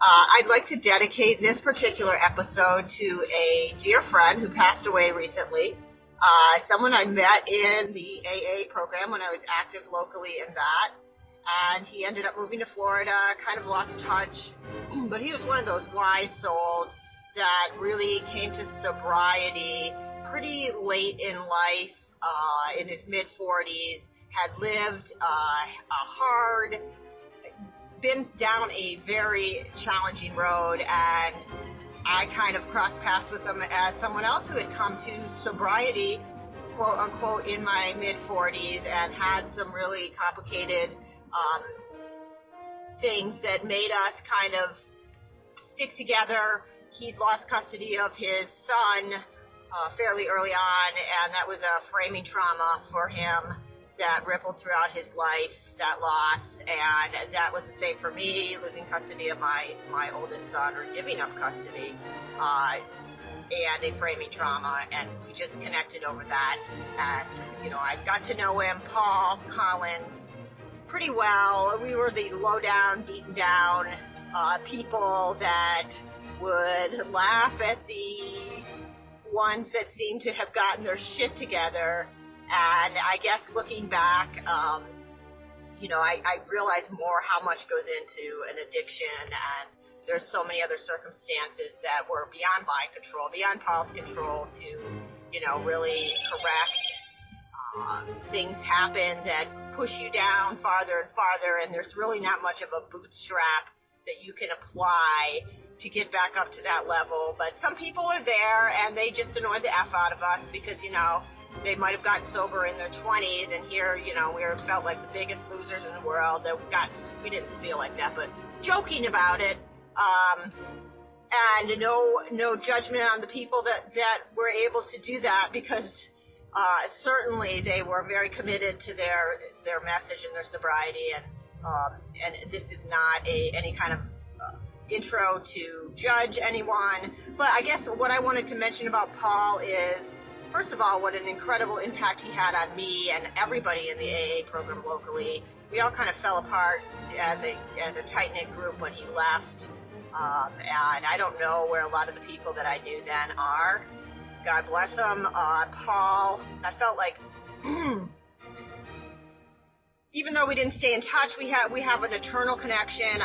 I'd like to dedicate this particular episode to a dear friend who passed away recently. Someone I met in the AA program when I was active locally in that. And he ended up moving to Florida, kind of lost touch. But he was one of those wise souls that really came to sobriety pretty late in life, in his mid-40s, had lived hard, been down a very challenging road, and I kind of crossed paths with him as someone else who had come to sobriety, quote unquote, in my mid-40s and had some really complicated things that made us kind of stick together. He'd lost custody of his son fairly early on, and that was a framing trauma for him that rippled throughout his life, that loss, and that was the same for me, losing custody of my oldest son, or giving up custody, and a framing trauma, and we just connected over that. And, I got to know him, Paul Collin, pretty well. We were the low-down, beaten-down people that would laugh at the ones that seemed to have gotten their shit together. And I guess looking back, I realized more how much goes into an addiction, and there's so many other circumstances that were beyond my control, beyond Paul's control to, really correct. Things happen that push you down farther and farther, and there's really not much of a bootstrap that you can apply to get back up to that level. But some people are there, and they just annoy the F out of us because, they might have gotten sober in their 20s, and here, we felt like the biggest losers in the world. We didn't feel like that, but joking about it. And no judgment on the people that were able to do that, because certainly they were very committed to their message and their sobriety, and this is not any kind of intro to judge anyone. But I guess what I wanted to mention about Paul is, first of all, what an incredible impact he had on me and everybody in the AA program locally. We all kind of fell apart as a tight-knit group when he left, and I don't know where a lot of the people that I knew then are. God bless him. Paul, I felt like, even though we didn't stay in touch, we have an eternal connection.